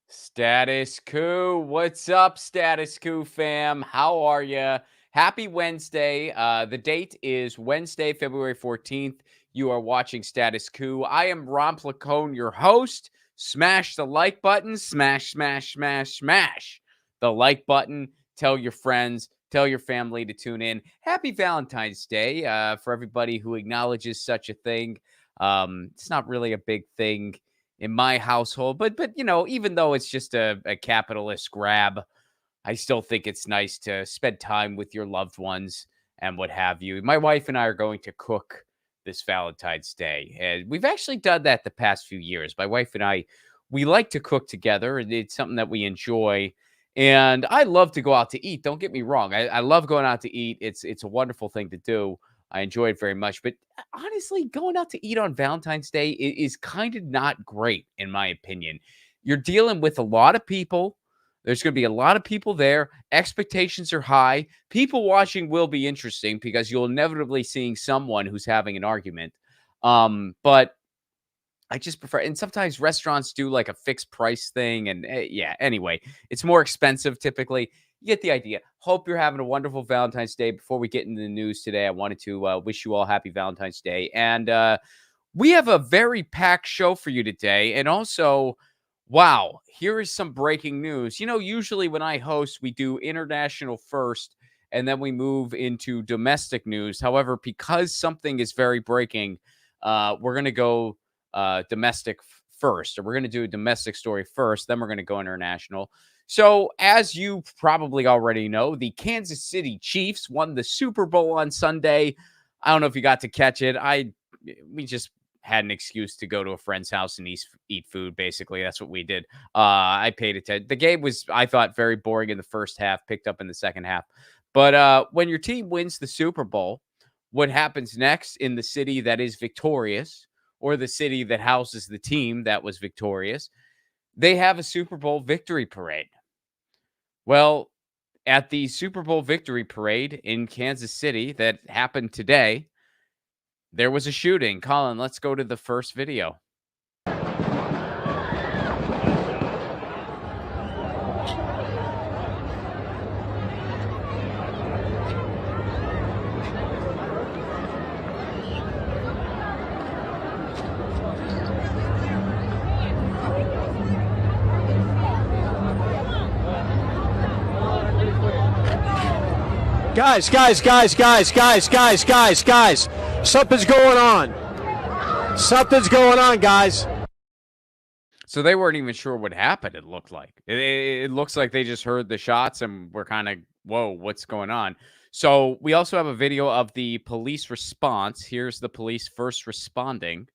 Status Coup. What's up, Status Coup fam? How are you? Happy Wednesday. The date is Wednesday, February 14th. You are watching Status Coup. I am Ron Placone, your host. Smash the like button. Smash, smash, smash, smash the like button. Tell your friends, tell your family to tune in. Happy Valentine's Day for everybody who acknowledges such a thing. It's not really a big thing in my household. But even though it's just a capitalist grab, I still think it's nice to spend time with your loved ones and what have you. My wife and I are going to cook this Valentine's Day. And we've actually done that the past few years. My wife and I, we like to cook together, and it's something that we enjoy. And I love to go out to eat. Don't get me wrong. I love going out to eat. It's a wonderful thing to do. I enjoy it very much. But honestly, going out to eat on Valentine's Day is kind of not great, in my opinion. You're dealing with a lot of people. There's going to be a lot of people there. Expectations are high. People watching will be interesting because you'll inevitably seeing someone who's having an argument. But I just prefer, and sometimes restaurants do like a fixed price thing. And yeah, anyway, it's more expensive typically. You get the idea. Hope you're having a wonderful Valentine's Day. Before we get into the news today, I wanted to wish you all happy Valentine's Day. And we have a very packed show for you today. And also, wow, here is some breaking news. Usually when I host, we do international first and then we move into domestic news. However, because something is very breaking, we're going to go domestic first, or we're going to do a domestic story first, then we're going to go international. So, as you probably already know, the Kansas City Chiefs won the Super Bowl on Sunday. I don't know if you got to catch it. We just had an excuse to go to a friend's house and eat food. Basically, that's what we did. I paid attention. The game was, I thought, very boring in the first half, picked up in the second half. But when your team wins the Super Bowl, what happens next in the city that is victorious, or the city that houses the team that was victorious? They have a Super Bowl victory parade. Well, at the Super Bowl victory parade in Kansas City that happened today, there was a shooting. Colin, let's go to the first video. Guys, something's going on. Something's going on, guys. So they weren't even sure what happened, it looked like. It looks like they just heard the shots and were kind of, whoa, what's going on? So we also have a video of the police response. Here's the police first responding.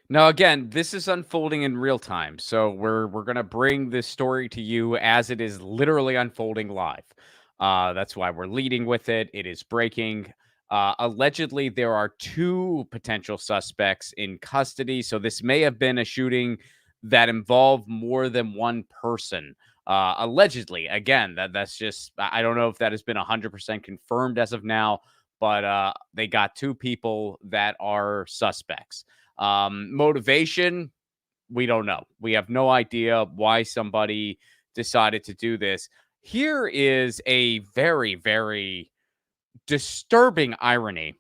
Now, again, this is unfolding in real time, so we're gonna bring this story to you as it is literally unfolding live. That's why we're leading with it. It is breaking. Allegedly, there are two potential suspects in custody, so this may have been a shooting that involved more than one person. Allegedly, again, that's just, I don't know if that has been 100% confirmed as of now, but they got two people that are suspects. Motivation, we don't know. We have no idea why somebody decided to do this. Here is a very, very disturbing irony.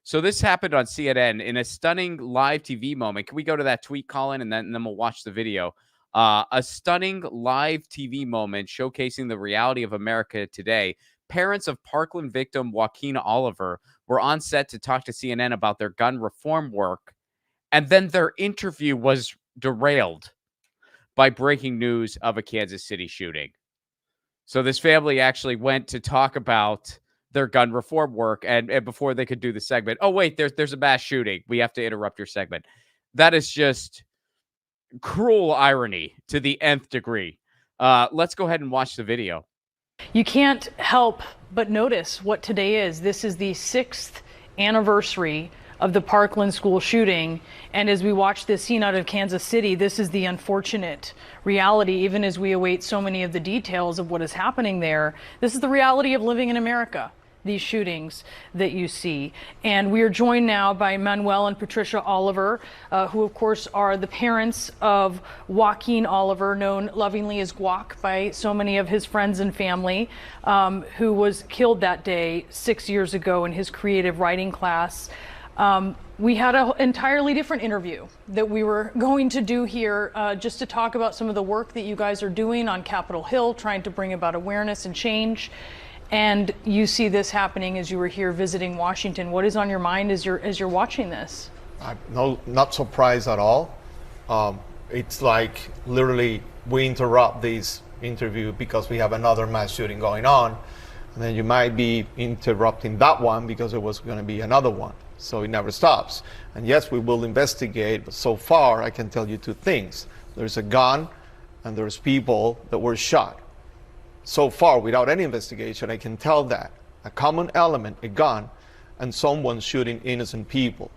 So this happened on CNN in a stunning live TV moment. Can we go to that tweet, Colin, and then we'll watch the video? A stunning live TV moment showcasing the reality of America today. Parents of Parkland victim Joaquin Oliver were on set to talk to CNN about their gun reform work, and then their interview was derailed by breaking news of a Kansas City shooting. So this family actually went to talk about their gun reform work, and before they could do the segment, oh wait, there's a mass shooting. We have to interrupt your segment. That is just Cruel irony to the nth degree. Let's go ahead and watch the video. You can't help but notice what today is. This is the 6th anniversary of the Parkland school shooting. And as we watch this scene out of Kansas City, this is the unfortunate reality, even as we await so many of the details of what is happening there. This is the reality of living in America, these shootings that you see. And we are joined now by Manuel and Patricia Oliver, who of course are the parents of Joaquin Oliver, known lovingly as Guac by so many of his friends and family, who was killed that day 6 years ago in his creative writing class. We had an entirely different interview that we were going to do here just to talk about some of the work that you guys are doing on Capitol Hill, trying to bring about awareness and change. And you see this happening as you were here visiting Washington. What is on your mind as you're watching this? I'm not surprised at all. It's like literally we interrupt this interview because we have another mass shooting going on, and then you might be interrupting that one because there was going to be another one. So it never stops. And yes, we will investigate, but so far I can tell you two things. There's a gun and there's people that were shot. So far, without any investigation, I can tell that a common element, a gun, and someone shooting innocent people.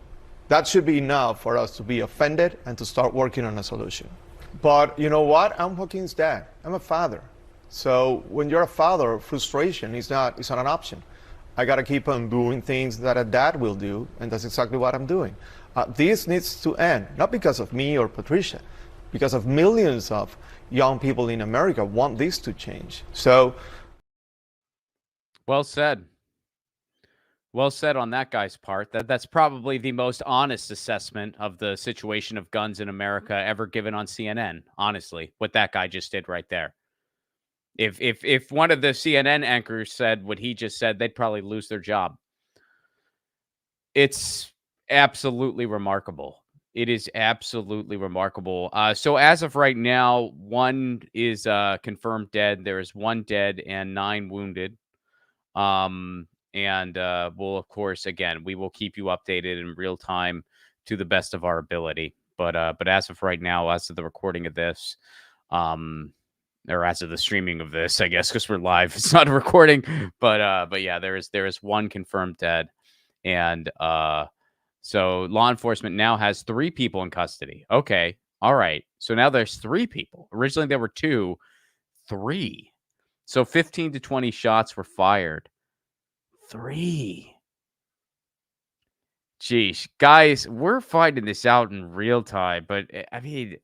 That should be enough for us to be offended and to start working on a solution. But you know what? I'm Joaquin's dad. I'm a father. So when you're a father, frustration is not an option. I got to keep on doing things that a dad will do, and that's exactly what I'm doing. This needs to end, not because of me or Patricia, because of millions of young people in America want this to change. So, well said. Well said on that guy's part. That's probably the most honest assessment of the situation of guns in America ever given on CNN. Honestly, what that guy just did right there. If one of the CNN anchors said what he just said, they'd probably lose their job. It's absolutely remarkable. It is absolutely remarkable. So as of right now, one is confirmed dead. There is 1 dead and 9 wounded. And we'll, of course, again, we will keep you updated in real time to the best of our ability. But as of right now, as of the recording of this, or as of the streaming of this, I guess, because we're live, it's not a recording. But yeah, there is 1 confirmed dead, and so law enforcement now has 3 people in custody. Okay, all right. So now there's 3 people. Originally there were 2, 3. So 15 to 20 shots were fired. 3. Geez, guys, we're finding this out in real time, but I mean,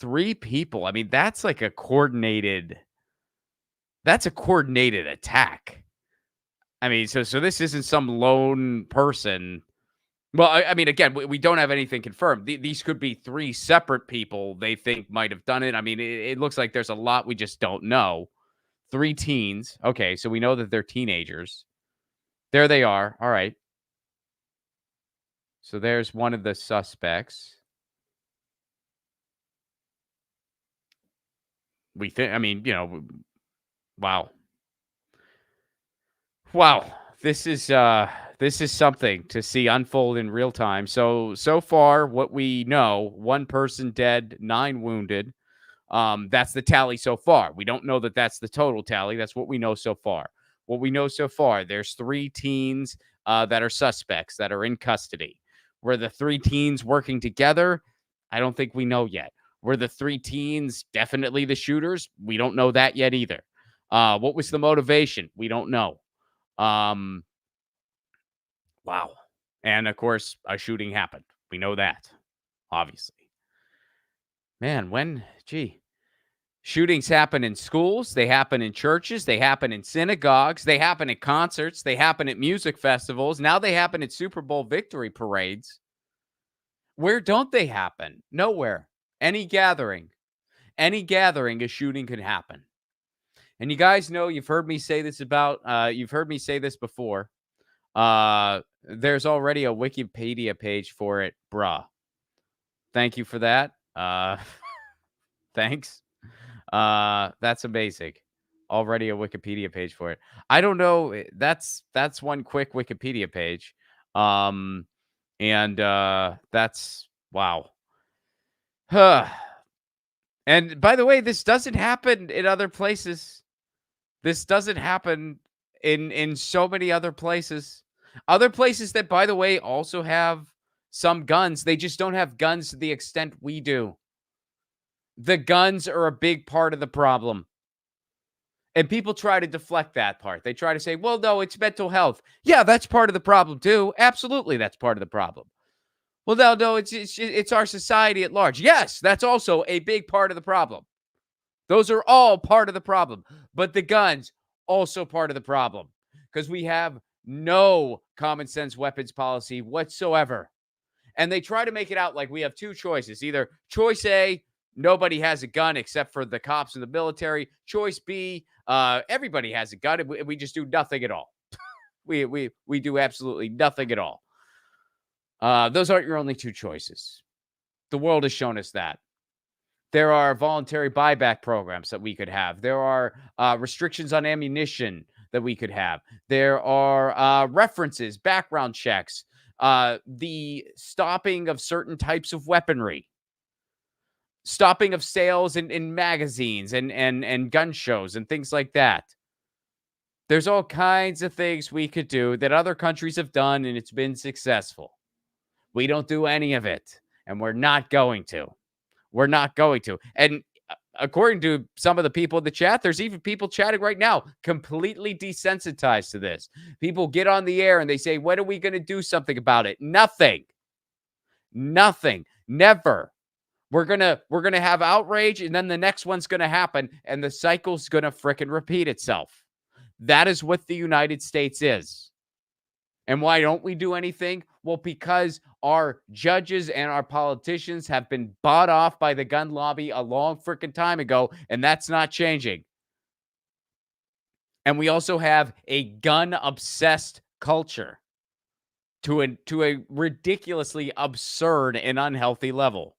3 people. I mean, that's like a coordinated attack. I mean, so this isn't some lone person. Well, I mean, again, we don't have anything confirmed. These could be 3 separate people they think might have done it. I mean, it looks like there's a lot we just don't know. 3 teens. Okay, so we know that they're teenagers. There they are. All right. So there's one of the suspects. We think, I mean, wow. Wow. This is something to see unfold in real time. So far, what we know, 1 person dead, 9 wounded. That's the tally so far. We don't know that that's the total tally. That's what we know so far. What we know so far, there's 3 teens that are suspects that are in custody. Were the 3 teens working together? I don't think we know yet. Were the 3 teens definitely the shooters? We don't know that yet either. What was the motivation? We don't know. Wow. And of course, a shooting happened. We know that, obviously. Man, shootings happen in schools, they happen in churches, they happen in synagogues, they happen at concerts, they happen at music festivals. Now they happen at Super Bowl victory parades. Where don't they happen? Nowhere. Any gathering, a shooting could happen. And you guys know, you've heard me say this before. There's already a Wikipedia page for it, bruh. Thank you for that. Thanks. That's amazing. Already a Wikipedia page for it. I don't know. That's one quick Wikipedia page. And that's wow. And by the way, this doesn't happen in other places. This doesn't happen in so many other places. Other places that, by the way, also have some guns. They just don't have guns to the extent we do. The guns are a big part of the problem. And people try to deflect that part. They try to say, well, no, it's mental health. Yeah, that's part of the problem too. Absolutely, that's part of the problem. Well, no, it's our society at large. Yes, that's also a big part of the problem. Those are all part of the problem. But the guns, also part of the problem. Because we have no common sense weapons policy whatsoever. And they try to make it out like we have two choices. Either choice A, nobody has a gun except for the cops and the military. Choice B, everybody has a gun and we just do nothing at all. we do absolutely nothing at all. Those aren't your only two choices. The world has shown us that. There are voluntary buyback programs that we could have. There are restrictions on ammunition that we could have. There are references, background checks, the stopping of certain types of weaponry, stopping of sales in magazines and gun shows and things like that. There's all kinds of things we could do that other countries have done, and it's been successful. We don't do any of it, and we're not going to. We're not going to. And according to some of the people in the chat, there's even people chatting right now completely desensitized to this. People get on the air and they say, when are we going to do something about it? Nothing. Nothing. Never. We're going to have outrage, and then the next one's going to happen, and the cycle's going to frickin' repeat itself. That is what the United States is. And why don't we do anything? Well, because our judges and our politicians have been bought off by the gun lobby a long freaking time ago, and that's not changing. And we also have a gun-obsessed culture to a ridiculously absurd and unhealthy level.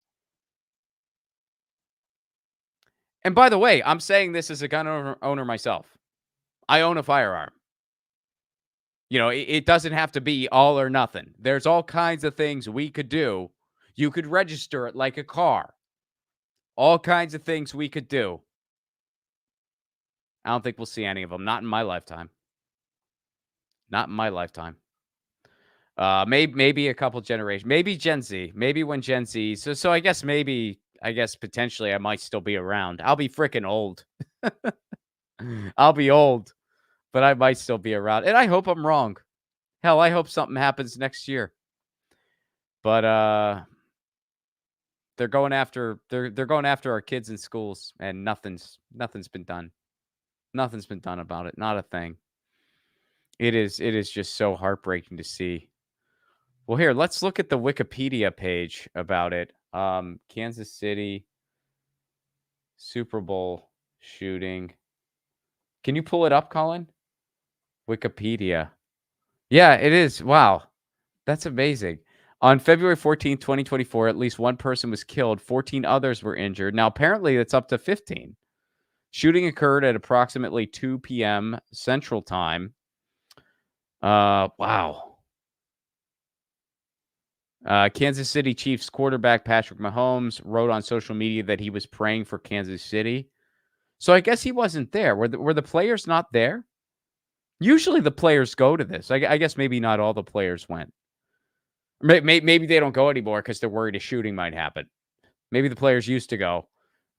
And by the way, I'm saying this as a gun owner myself. I own a firearm. You know, it doesn't have to be all or nothing. There's all kinds of things we could do. You could register it like a car. All kinds of things we could do. I don't think we'll see any of them. Not in my lifetime. Not in my lifetime. Maybe a couple generations. Maybe Gen Z. Maybe when Gen Z. So I guess potentially I might still be around. I'll be freaking old. I'll be old. But I might still be around. And I hope I'm wrong. Hell, I hope something happens next year. But they're going after our kids in schools, and nothing's been done. Nothing's been done about it. Not a thing. It is just so heartbreaking to see. Well, here, let's look at the Wikipedia page about it. Kansas City Super Bowl shooting. Can you pull it up, Colin? Wikipedia. Yeah, it is. Wow. That's amazing. On February 14th, 2024, at least one person was killed. 14 others were injured. Now, apparently, that's up to 15. Shooting occurred at approximately 2 p.m. Central Time. Wow. Kansas City Chiefs quarterback Patrick Mahomes wrote on social media that he was praying for Kansas City. So I guess he wasn't there. Were the players not there? Usually the players go to this. I guess maybe not all the players went. Maybe they don't go anymore because they're worried a shooting might happen. Maybe the players used to go.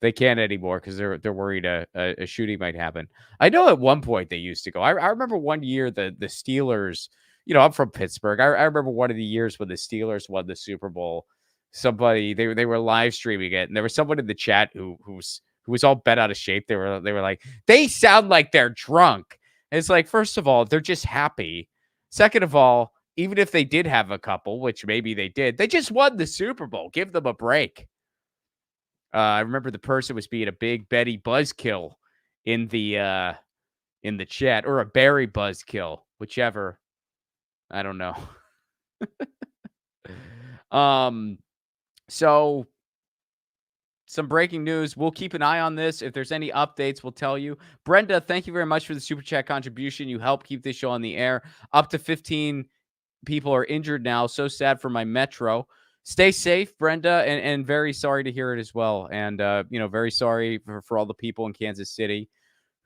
They can't anymore because they're worried a shooting might happen. I know at one point they used to go. I remember one year the Steelers, you know, I'm from Pittsburgh. I remember one of the years when the Steelers won the Super Bowl. Somebody, they were live streaming it, and there was someone in the chat who was all bent out of shape. They were like, they sound like they're drunk. It's like, first of all, they're just happy. Second of all, even if they did have a couple, which maybe they did, they just won the Super Bowl. Give them a break. I remember the person was being a big Betty buzzkill in the chat, or a Barry buzzkill, whichever. I don't know. So some breaking news. We'll keep an eye on this. If there's any updates, we'll tell you. Brenda, thank you very much for the super chat contribution. You help keep this show on the air. Up to 15 people are injured now. So sad for my metro. Stay safe, Brenda, and very sorry to hear it as well. And, very sorry for all the people in Kansas City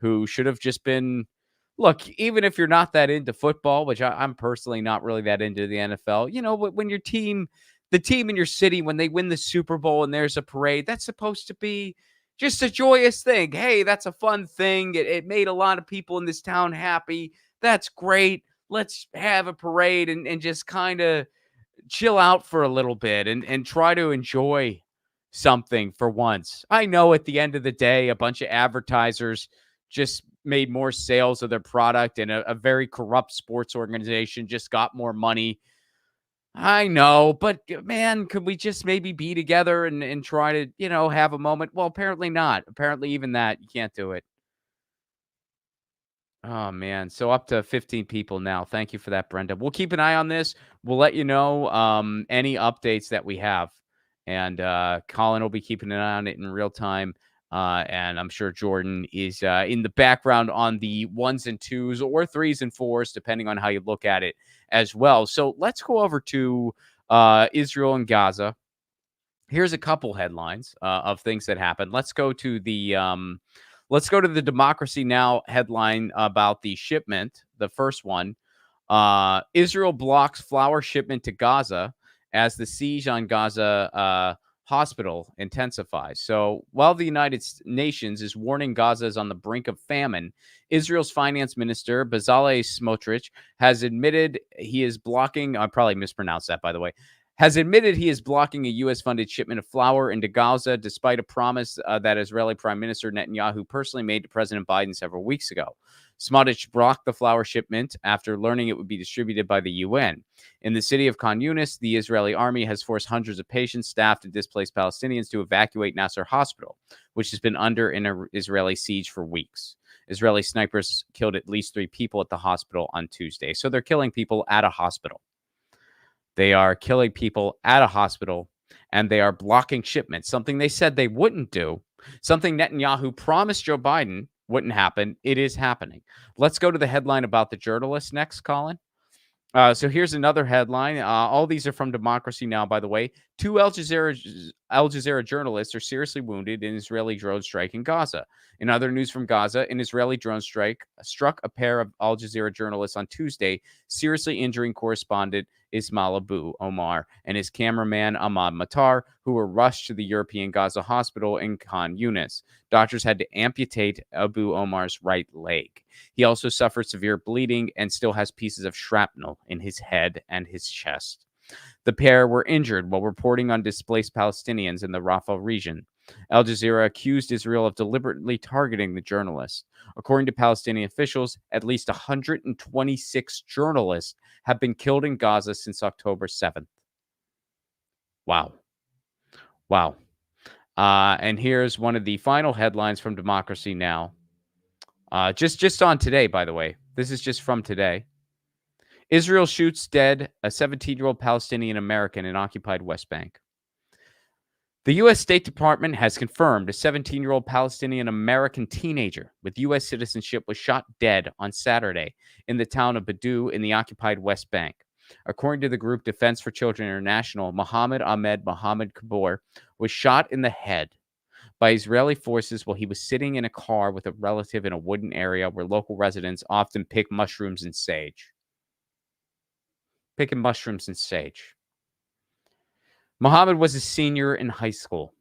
who should have just been. Look, even if you're not that into football, which I'm personally not really that into the NFL, when your team, the team in your city, when they win the Super Bowl and there's a parade, that's supposed to be just a joyous thing. Hey, that's a fun thing. It made a lot of people in this town happy. That's great. Let's have a parade and just kind of chill out for a little bit and try to enjoy something for once. I know at the end of the day, a bunch of advertisers just made more sales of their product, and a very corrupt sports organization just got more money. I know, but man, could we just maybe be together and try to, have a moment? Well, apparently not. Apparently, even that, you can't do it. Oh man, so up to 15 people now. Thank you for that, Brenda. We'll keep an eye on this. We'll let you know any updates that we have, and Colin will be keeping an eye on it in real time. And I'm sure Jordan is in the background on the 1s and 2s or 3s and 4s, depending on how you look at it as well. So let's go over to Israel and Gaza. Here's a couple headlines of things that happened. Let's go to the Democracy Now! Headline about the shipment. The first one, Israel blocks flour shipment to Gaza as the siege on Gaza hospital intensifies. So while the United Nations is warning Gaza is on the brink of famine, Israel's finance minister, Bezalel Smotrich, has admitted he is blocking, I probably mispronounced that, by the way, has admitted he is blocking a U.S.-funded shipment of flour into Gaza, despite a promise that Israeli Prime Minister Netanyahu personally made to President Biden several weeks ago. Smotrich blocked the flour shipment after learning it would be distributed by the UN. In the city of Khan Yunis, the Israeli army has forced hundreds of patients, staff, and displaced Palestinians to evacuate Nasser Hospital, which has been under an Israeli siege for weeks. Israeli snipers killed at least 3 people at the hospital on Tuesday. So they're killing people at a hospital. They are killing people at a hospital, and they are blocking shipments, something they said they wouldn't do, something Netanyahu promised Joe Biden wouldn't happen. It is happening. Let's go to the headline about the journalist next, Colin. So here's another headline. All these are from Democracy Now!, by the way. 2 Al Jazeera journalists are seriously wounded in Israeli drone strike in Gaza. In other news from Gaza, an Israeli drone strike struck a pair of Al Jazeera journalists on Tuesday, seriously injuring correspondent Ismail Abu Omar and his cameraman Ahmad Matar, who were rushed to the European Gaza hospital in Khan Yunis. Doctors had to amputate Abu Omar's right leg. He also suffered severe bleeding and still has pieces of shrapnel in his head and his chest. The pair were injured while reporting on displaced Palestinians in the Rafah region. Al Jazeera accused Israel of deliberately targeting the journalists. According to Palestinian officials, at least 126 journalists have been killed in Gaza since October 7th. Wow. And here's one of the final headlines from Democracy Now! Just on today, by the way. This is just from today. Israel shoots dead a 17-year-old Palestinian American in occupied West Bank. The U.S. State Department has confirmed a 17-year-old Palestinian American teenager with U.S. citizenship was shot dead on Saturday in the town of Badu in the occupied West Bank. According to the group Defense for Children International, Mohammed Ahmed Mohammed Kabor was shot in the head by Israeli forces while he was sitting in a car with a relative in a wooded area where local residents often pick mushrooms and sage. Picking mushrooms and sage. Mohammed was a senior in high school.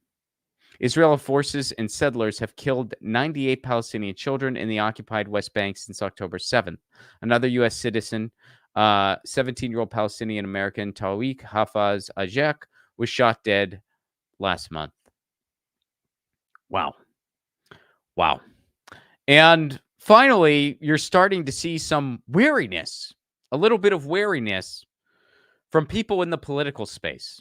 Israeli forces and settlers have killed 98 Palestinian children in the occupied West Bank since October 7th. Another U.S. citizen, 17-year-old Palestinian American Tawik Hafez Ajek, was shot dead last month. Wow. And finally, you're starting to see some weariness, a little bit of wariness from people in the political space.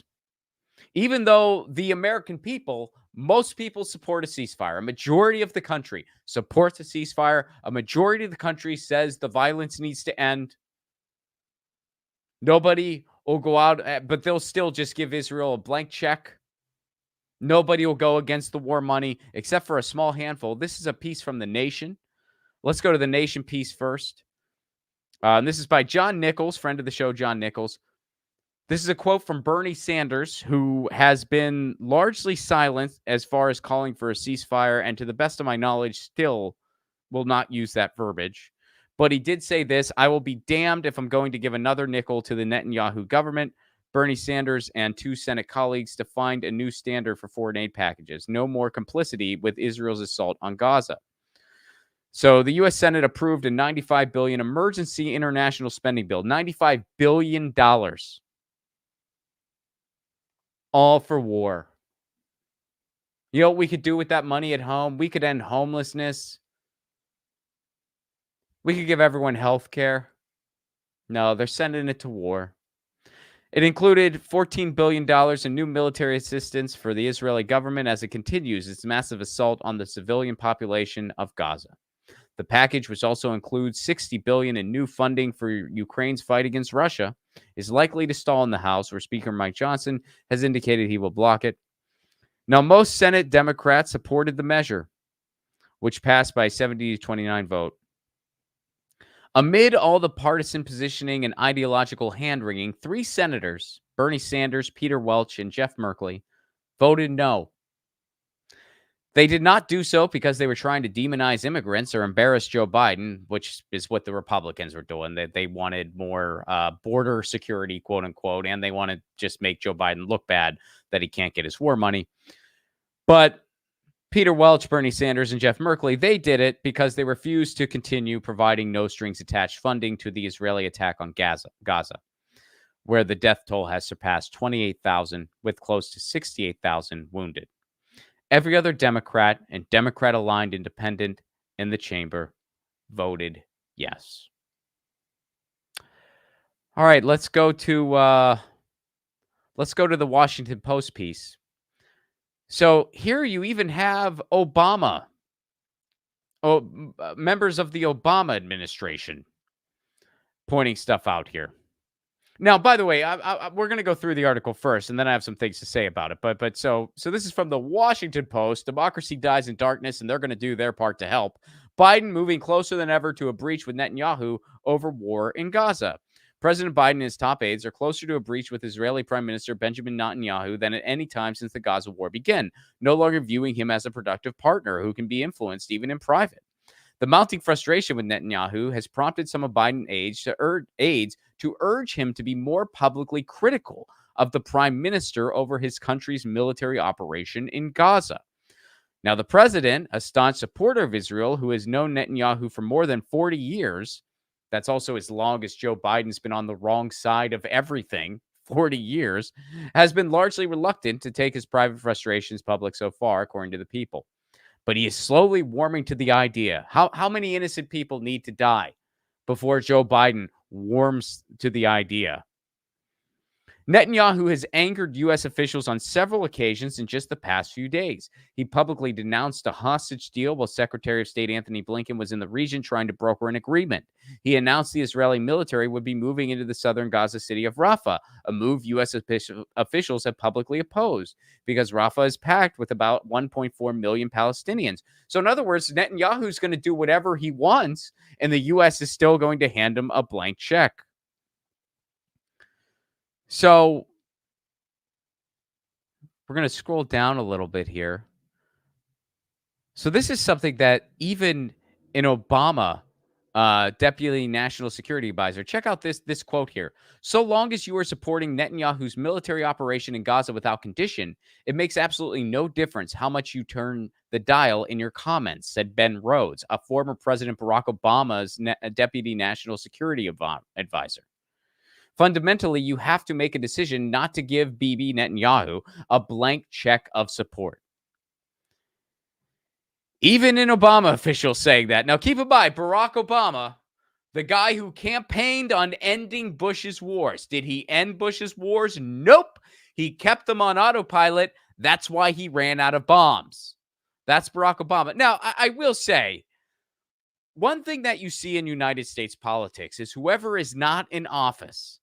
Even though the American people, most people support a ceasefire. A majority of the country supports a ceasefire. A majority of the country says the violence needs to end. Nobody will go out, but they'll still just give Israel a blank check. Nobody will go against the war money, except for a small handful. This is a piece from The Nation. Let's go to The Nation piece first. And this is by John Nichols, friend of the show, John Nichols. This is a quote from Bernie Sanders, who has been largely silent as far as calling for a ceasefire, and to the best of my knowledge, still will not use that verbiage. But he did say this: I will be damned if I'm going to give another nickel to the Netanyahu government, Bernie Sanders, and 2 Senate colleagues to find a new standard for foreign aid packages. No more complicity with Israel's assault on Gaza. So the U.S. Senate approved a $95 billion emergency international spending bill. $95 billion. All for war. You know what we could do with that money at home? We could end homelessness. We could give everyone health care. No, they're sending it to war. It included $14 billion in new military assistance for the Israeli government as it continues its massive assault on the civilian population of Gaza. The package, which also includes $60 billion in new funding for Ukraine's fight against Russia, is likely to stall in the House, where Speaker Mike Johnson has indicated he will block it. Now, most Senate Democrats supported the measure, which passed by a 70-29 vote. Amid all the partisan positioning and ideological hand-wringing, 3 senators, Bernie Sanders, Peter Welch, and Jeff Merkley, voted no. They did not do so because they were trying to demonize immigrants or embarrass Joe Biden, which is what the Republicans were doing. They wanted more border security, quote unquote, and they want to just make Joe Biden look bad that he can't get his war money. But Peter Welch, Bernie Sanders, and Jeff Merkley, they did it because they refused to continue providing no-strings-attached funding to the Israeli attack on Gaza, where the death toll has surpassed 28,000 with close to 68,000 wounded. Every other Democrat and Democrat-aligned independent in the chamber voted yes. All right, let's go to the Washington Post piece. So here you even have Obama, members of the Obama administration pointing stuff out here. Now, by the way, we're going to go through the article first, and then I have some things to say about it. But so this is from the Washington Post. Democracy dies in darkness, and they're going to do their part to help. Biden moving closer than ever to a breach with Netanyahu over war in Gaza. President Biden and his top aides are closer to a breach with Israeli Prime Minister Benjamin Netanyahu than at any time since the Gaza war began, no longer viewing him as a productive partner who can be influenced even in private. The mounting frustration with Netanyahu has prompted some of Biden's aides to urge him to be more publicly critical of the prime minister over his country's military operation in Gaza. Now, the president, a staunch supporter of Israel who has known Netanyahu for more than 40 years, that's also as long as Joe Biden's been on the wrong side of everything, 40 years, has been largely reluctant to take his private frustrations public so far, according to the People. But he is slowly warming to the idea. How many innocent people need to die before Joe Biden warms to the idea? Netanyahu has angered U.S. officials on several occasions in just the past few days. He publicly denounced a hostage deal while Secretary of State Anthony Blinken was in the region trying to broker an agreement. He announced the Israeli military would be moving into the southern Gaza city of Rafah, a move U.S. officials have publicly opposed because Rafah is packed with about 1.4 million Palestinians. So in other words, Netanyahu is going to do whatever he wants, and the U.S. is still going to hand him a blank check. So we're going to scroll down a little bit here. So this is something that even in Obama, Deputy National Security Advisor, check out this quote here. So long as you are supporting Netanyahu's military operation in Gaza without condition, it makes absolutely no difference how much you turn the dial in your comments, said Ben Rhodes, a former President Barack Obama's Deputy National Security Advisor. Fundamentally, you have to make a decision not to give Bibi Netanyahu a blank check of support. Even in Obama officials saying that. Now, keep in mind, Barack Obama, the guy who campaigned on ending Bush's wars. Did he end Bush's wars? Nope. He kept them on autopilot. That's why he ran out of bombs. That's Barack Obama. Now, I will say, one thing that you see in United States politics is whoever is not in office,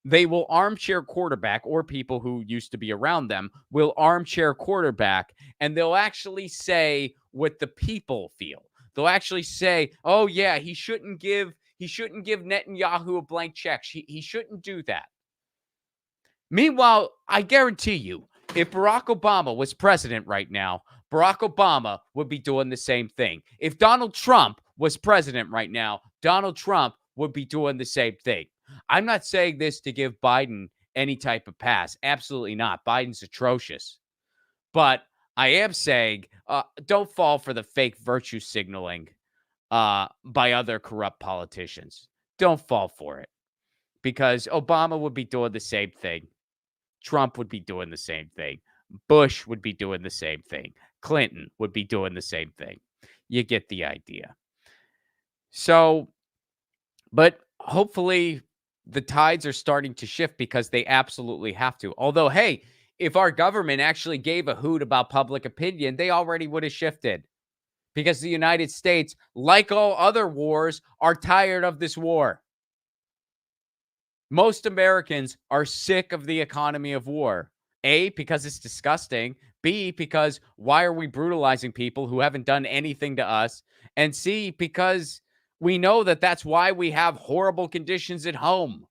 they will armchair quarterback, or people who used to be around them will armchair quarterback, and they'll actually say what the people feel. They'll actually say, oh yeah, he shouldn't give Netanyahu a blank check. He shouldn't do that. Meanwhile, I guarantee you, if Barack Obama was president right now, Barack Obama would be doing the same thing. If Donald Trump was president right now, Donald Trump would be doing the same thing. I'm not saying this to give Biden any type of pass. Absolutely not. Biden's atrocious. But I am saying don't fall for the fake virtue signaling by other corrupt politicians. Don't fall for it because Obama would be doing the same thing. Trump would be doing the same thing. Bush would be doing the same thing. Clinton would be doing the same thing. You get the idea. So, but hopefully the tides are starting to shift because they absolutely have to. Although, hey, if our government actually gave a hoot about public opinion, they already would have shifted because the United States, like all other wars, are tired of this war. Most Americans are sick of the economy of war. A, because it's disgusting. B, because why are we brutalizing people who haven't done anything to us? And C, because we know that that's why we have horrible conditions at home.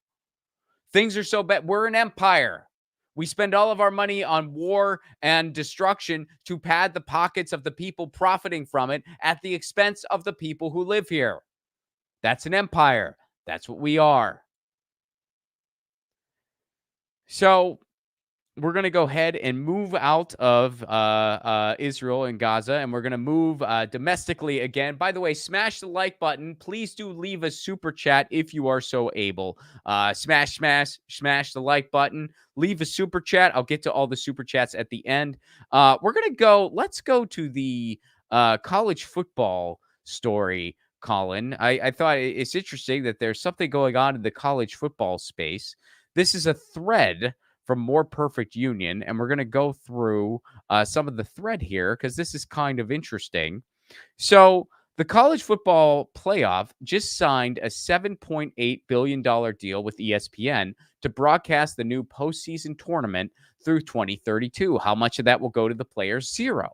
Things are so bad. We're an empire. We spend all of our money on war and destruction to pad the pockets of the people profiting from it at the expense of the people who live here. That's an empire. That's what we are. So we're going to go ahead and move out of Israel and Gaza, and we're going to move domestically again. By the way, smash the like button. Please do leave a super chat if you are so able. Smash the like button. Leave a super chat. I'll get to all the super chats at the end. We're going to go. Let's go to the college football story, Colin. I thought it's interesting that there's something going on in the college football space. This is a thread from More Perfect Union, and we're going to go through some of the thread here because this is kind of interesting. So the college football playoff just signed a $7.8 billion deal with ESPN to broadcast the new postseason tournament through 2032. How much of that will go to the players? Zero.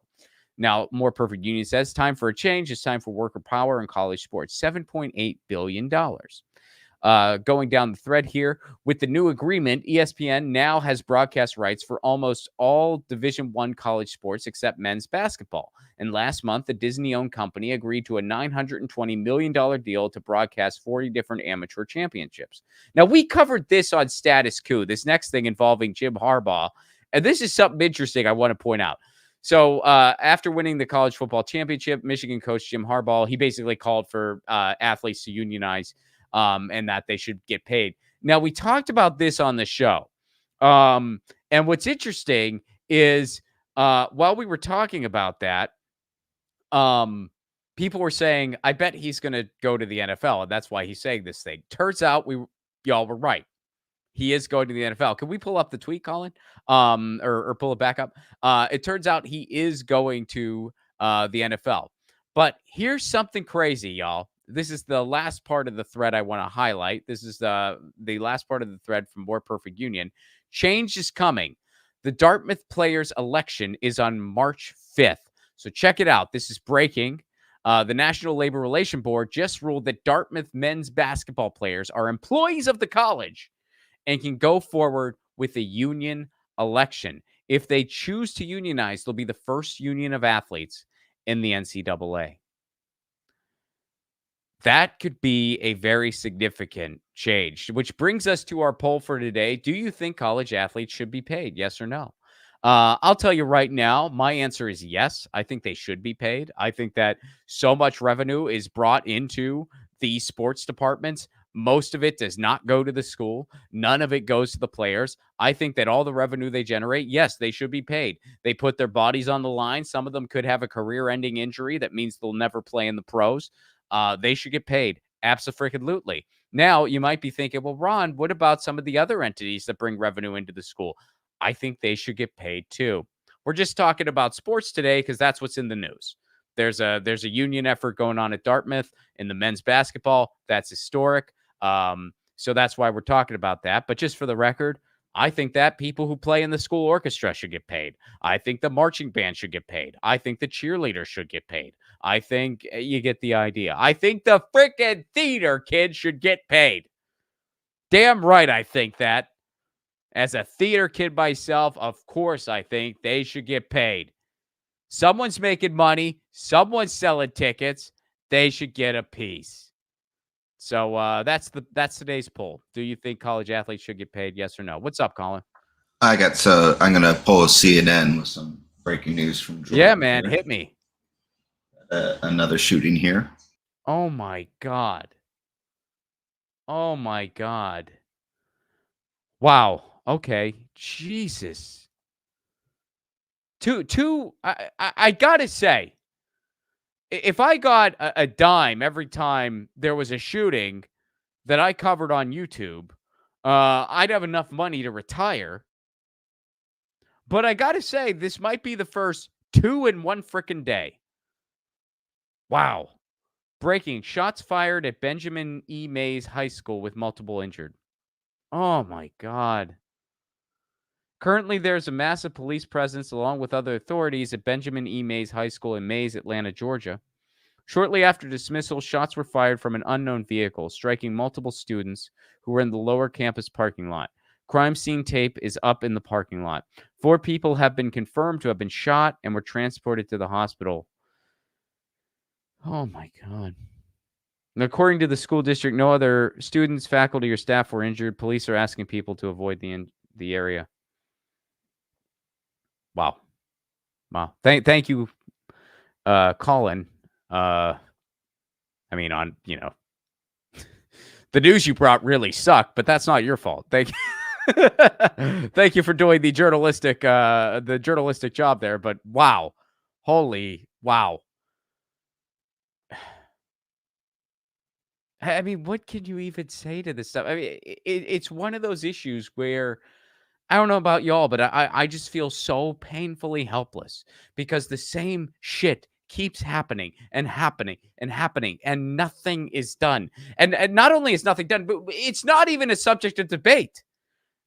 Now, More Perfect Union says, time for a change. It's time for worker power in college sports. $7.8 billion. Going down the thread here, with the new agreement, ESPN now has broadcast rights for almost all Division I college sports except men's basketball. And last month, the Disney-owned company agreed to a $920 million deal to broadcast 40 different amateur championships. Now, we covered this on Status Coup, this next thing involving Jim Harbaugh. And this is something interesting I want to point out. So after winning the college football championship, Michigan coach Jim Harbaugh, he basically called for athletes to unionize and that they should get paid. Now, we talked about this on the show. And what's interesting is while we were talking about that, people were saying, I bet he's going to go to the NFL. And that's why he's saying this thing. Turns out y'all were right. He is going to the NFL. Can we pull up the tweet, Colin? Or pull it back up? It turns out he is going to the NFL. But here's something crazy, y'all. This is the last part of the thread I want to highlight. This is the last part of the thread from More Perfect Union. Change is coming. The Dartmouth players' election is on March 5th. So check it out. This is breaking. The National Labor Relations Board just ruled that Dartmouth men's basketball players are employees of the college and can go forward with a union election. If they choose to unionize, they'll be the first union of athletes in the NCAA. That could be a very significant change, which brings us to our poll for today. Do you think college athletes should be paid? Yes or no? I'll tell you right now, my answer is yes. I think they should be paid. I think that so much revenue is brought into the sports departments. Most of it does not go to the school. None of it goes to the players. I think that all the revenue they generate, yes, they should be paid. They put their bodies on the line. Some of them could have a career-ending injury that means they'll never play in the pros. They should get paid. Abso-freaking-lutely. Now, you might be thinking, well, Ron, what about some of the other entities that bring revenue into the school? I think they should get paid too. We're just talking about sports today because that's what's in the news. There's a union effort going on at Dartmouth in the men's basketball. That's historic. So that's why we're talking about that. But just for the record, I think that people who play in the school orchestra should get paid. I think the marching band should get paid. I think the cheerleaders should get paid. I think you get the idea. I think the freaking theater kids should get paid. Damn right I think that. As a theater kid myself, of course, I think they should get paid. Someone's making money. Someone's selling tickets. They should get a piece. So that's today's poll. Do you think college athletes should get paid? Yes or no? What's up, Colin? I'm gonna pull CNN with some breaking news from Georgia. Yeah, man, hit me. Another shooting here. Oh my God. Oh my God. Wow. Okay. Jesus. I gotta say, if I got a dime every time there was a shooting that I covered on YouTube, I'd have enough money to retire. But I gotta say, this might be the first 2 in one frickin' day. Wow. Breaking, shots fired at Benjamin E. Mays High School with multiple injured. Oh my God. Currently, there's a massive police presence along with other authorities at Benjamin E. Mays High School in Mays, Atlanta, Georgia. Shortly after dismissal, shots were fired from an unknown vehicle, striking multiple students who were in the lower campus parking lot. Crime scene tape is up in the parking lot. 4 people have been confirmed to have been shot and were transported to the hospital. Oh my God. And according to the school district, no other students, faculty, or staff were injured. Police are asking people to avoid the area. Wow. Wow. Thank you, Colin. I mean, the news you brought really sucked, but that's not your fault. Thank you. Thank you for doing the journalistic job there. But wow. Holy wow. I mean, what can you even say to this stuff? I mean, it's one of those issues where I don't know about y'all, but I just feel so painfully helpless because the same shit keeps happening and happening and happening, and nothing is done. And not only is nothing done, but it's not even a subject of debate.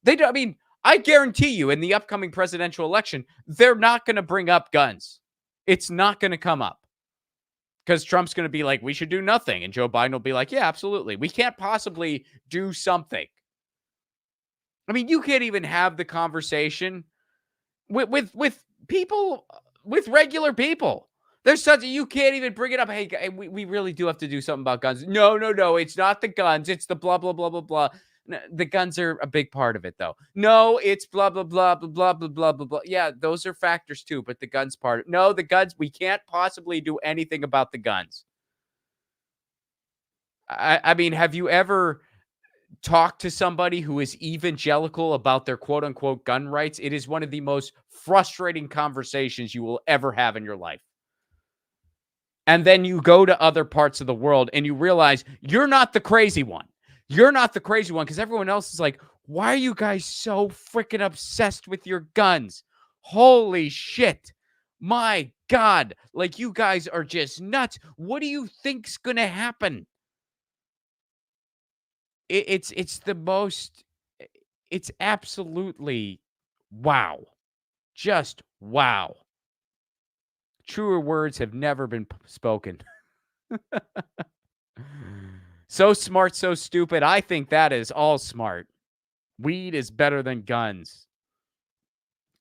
I mean, I guarantee you in the upcoming presidential election, they're not going to bring up guns. It's not going to come up. Because Trump's going to be like, we should do nothing. And Joe Biden will be like, yeah, absolutely. We can't possibly do something. I mean, you can't even have the conversation with people, with regular people. You can't even bring it up. Hey, we really do have to do something about guns. No. It's not the guns. It's the blah, blah, blah, blah, blah. The guns are a big part of it, though. No, it's blah, blah, blah, blah, blah, blah, blah, blah, blah. Yeah, those are factors, too. But the guns part. No, the guns. We can't possibly do anything about the guns. I mean, have you ever talked to somebody who is evangelical about their quote unquote gun rights? It is one of the most frustrating conversations you will ever have in your life. And then you go to other parts of the world and you realize you're not the crazy one. You're not the crazy one because everyone else is like, why are you guys so freaking obsessed with your guns? Holy shit. My God. Like, you guys are just nuts. What do you think's going to happen? It's absolutely wow. Just wow. Truer words have never been spoken. So smart, so stupid. I think that is all smart. Weed is better than guns.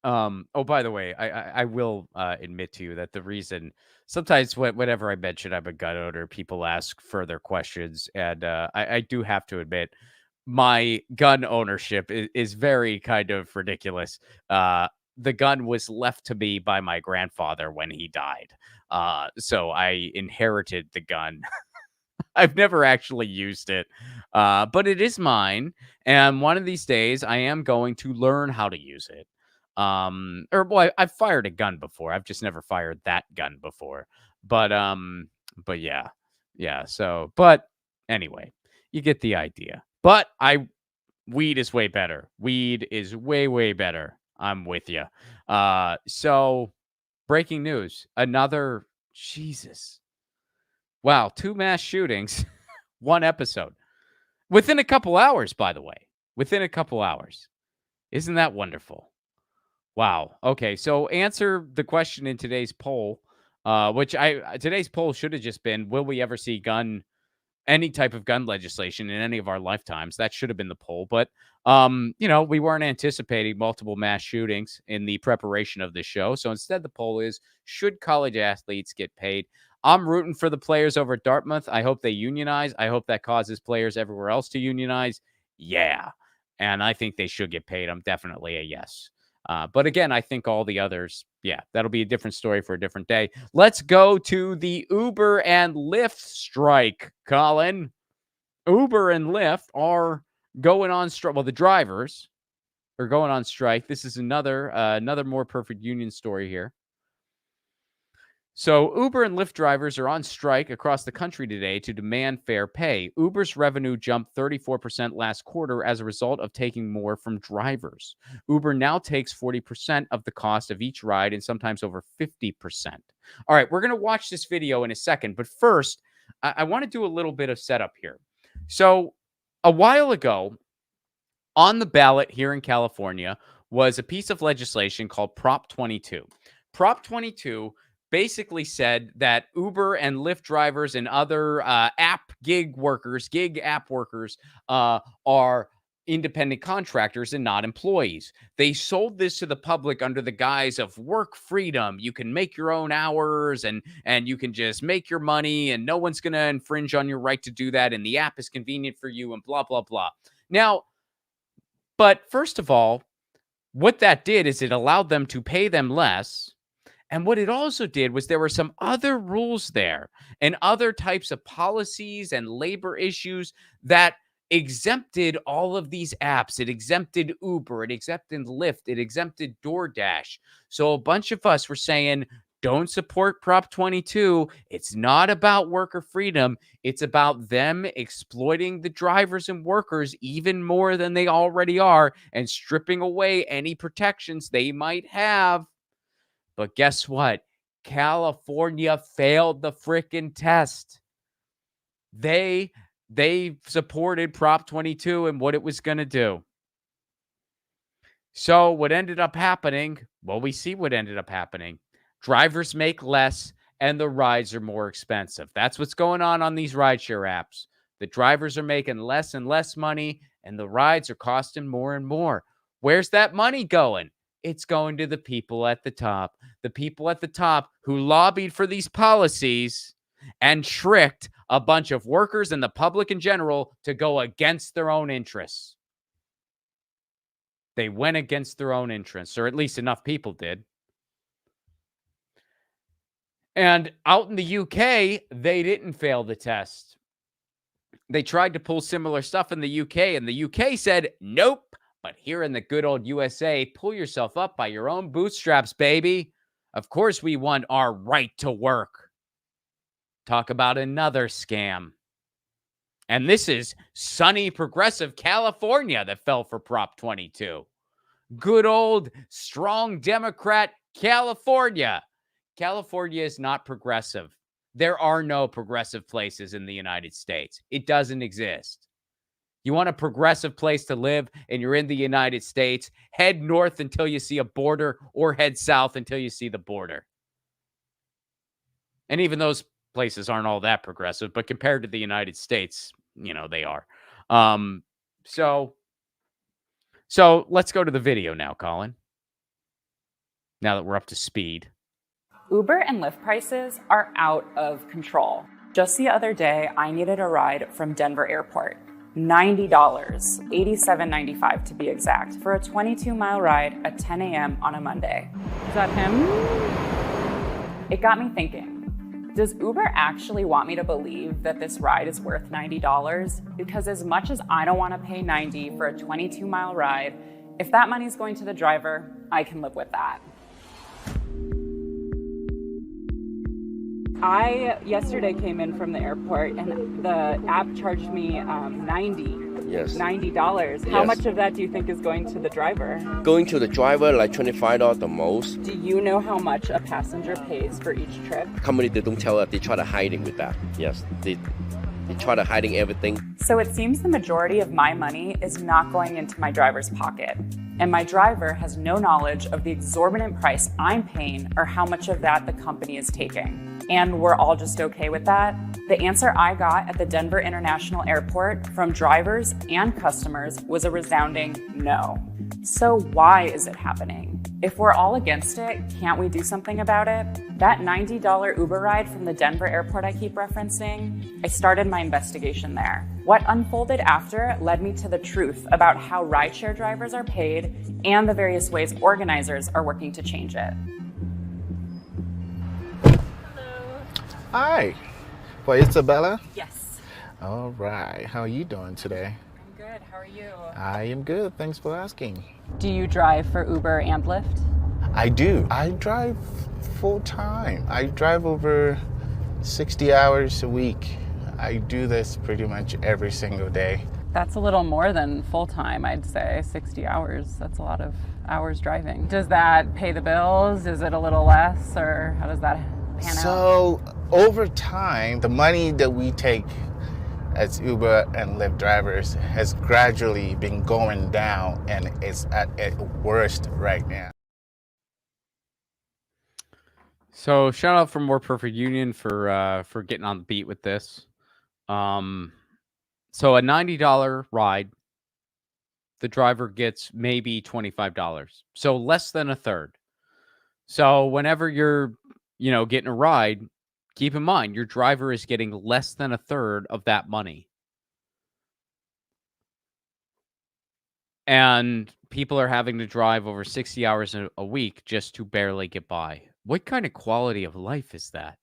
Oh, by the way, I will admit to you that the reason sometimes whenever I mention I'm a gun owner, people ask further questions, and I do have to admit my gun ownership is very kind of ridiculous. The gun was left to me by my grandfather when he died, so I inherited the gun. I've never actually used it, but it is mine. And one of these days, I am going to learn how to use it. I've fired a gun before. I've just never fired that gun before. But yeah. So, but anyway, you get the idea. But weed is way better. Weed is way, way better. I'm with you. So breaking news. Jesus. Wow, 2 mass shootings, 1 episode. Within a couple hours, by the way. Within a couple hours. Isn't that wonderful? Wow. Okay, so answer the question in today's poll, today's poll should have just been, will we ever see gun any type of gun legislation in any of our lifetimes. That should have been the poll. But, we weren't anticipating multiple mass shootings in the preparation of this show. So instead, the poll is, should college athletes get paid? I'm rooting for the players over at Dartmouth. I hope they unionize. I hope that causes players everywhere else to unionize. Yeah. And I think they should get paid. I'm definitely a yes. But again, I think all the others, yeah, that'll be a different story for a different day. Let's go to the Uber and Lyft strike, Colin. Uber and Lyft are going on strike. Well, the drivers are going on strike. This is another more perfect union story here. So Uber and Lyft drivers are on strike across the country today to demand fair pay. Uber's revenue jumped 34% last quarter as a result of taking more from drivers. Uber now takes 40% of the cost of each ride and sometimes over 50%. All right, we're going to watch this video in a second. But first, I want to do a little bit of setup here. So a while ago, on the ballot here in California was a piece of legislation called Prop 22. Prop 22 basically said that Uber and Lyft drivers and other gig app workers are independent contractors and not employees. They sold this to the public under the guise of work freedom. You can make your own hours and you can just make your money and no one's going to infringe on your right to do that. And the app is convenient for you and blah, blah, blah. Now, but first of all, what that did is it allowed them to pay them less. And what it also did was there were some other rules there and other types of policies and labor issues that exempted all of these apps. It exempted Uber, it exempted Lyft, it exempted DoorDash. So a bunch of us were saying, don't support Prop 22. It's not about worker freedom. It's about them exploiting the drivers and workers even more than they already are and stripping away any protections they might have. But guess what? California failed the freaking test. They supported Prop 22 and what it was going to do. So what ended up happening? Well, we see what ended up happening. Drivers make less and the rides are more expensive. That's what's going on these rideshare apps. The drivers are making less and less money and the rides are costing more and more. Where's that money going? It's going to the people at the top. The people at the top who lobbied for these policies and tricked a bunch of workers and the public in general to go against their own interests. They went against their own interests, or at least enough people did. And out in the UK, they didn't fail the test. They tried to pull similar stuff in the UK, and the UK said, nope. But here in the good old USA, pull yourself up by your own bootstraps, baby. Of course, we want our right to work. Talk about another scam. And this is sunny, progressive California that fell for Prop 22. Good old, strong Democrat California. California is not progressive. There are no progressive places in the United States. It doesn't exist. You want a progressive place to live and you're in the United States, head north until you see a border or head south until you see the border. And even those places aren't all that progressive, but compared to the United States, they are. So let's go to the video now, Colin. Now that we're up to speed. Uber and Lyft prices are out of control. Just the other day, I needed a ride from Denver Airport. $90, $87.95 to be exact, for a 22-mile ride at 10 a.m. on a Monday. Is that him? It got me thinking, does Uber actually want me to believe that this ride is worth $90? Because as much as I don't want to pay $90 for a 22-mile ride, if that money's going to the driver, I can live with that. I yesterday came in from the airport and the app charged me $90. Yes. $90. How much of that do you think is going to the driver? Going to the driver, like $25 the most. Do you know how much a passenger pays for each trip? Company, they don't tell us, they try to hiding with that. Yes, they try to hiding everything. So it seems the majority of my money is not going into my driver's pocket. And my driver has no knowledge of the exorbitant price I'm paying or how much of that the company is taking. And we're all just okay with that? The answer I got at the Denver International Airport from drivers and customers was a resounding no. So why is it happening? If we're all against it, can't we do something about it? That $90 Uber ride from the Denver airport I keep referencing, I started my investigation there. What unfolded after led me to the truth about how rideshare drivers are paid and the various ways organizers are working to change it. Hi. For Isabella? Yes. All right. How are you doing today? I'm good. How are you? I am good. Thanks for asking. Do you drive for Uber and Lyft? I do. I drive full time. I drive over 60 hours a week. I do this pretty much every single day. That's a little more than full time, I'd say. 60 hours. That's a lot of hours driving. Does that pay the bills? Is it a little less, or how does that pan out? So over time, the money that we take as Uber and Lyft drivers has gradually been going down, and it's at its worst right now. So shout out from More Perfect Union for getting on the beat with this. So a $90 ride, the driver gets maybe $25. So less than a third. So whenever you're, getting a ride, keep in mind your driver is getting less than a third of that money. And people are having to drive over 60 hours a week just to barely get by. What kind of quality of life is that?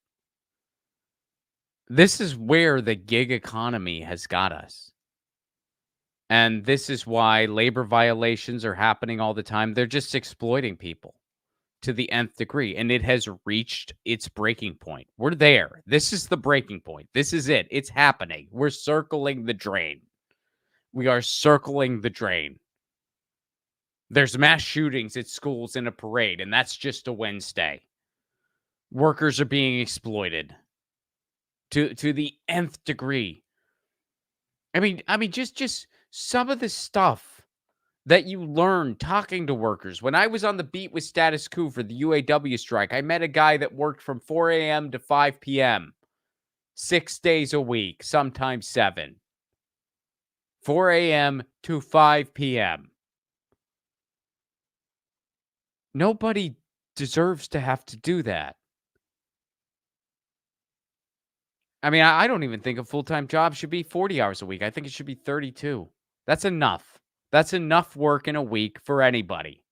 This is where the gig economy has got us. And this is why labor violations are happening all the time. They're just exploiting people to the nth degree. And it has reached its breaking point. We're there. This is the breaking point. This is it. It's happening. We're circling the drain. We are circling the drain. There's mass shootings at schools in a parade, and that's just a Wednesday. Workers are being exploited to the nth degree. I mean, just some of the stuff that you learn talking to workers. When I was on the beat with Status Coup for the UAW strike, I met a guy that worked from 4 a.m. to 5 p.m. 6 days a week, sometimes 7. 4 a.m. to 5 p.m. Nobody deserves to have to do that. I mean, I don't even think a full-time job should be 40 hours a week. I think it should be 32. That's enough. That's enough work in a week for anybody.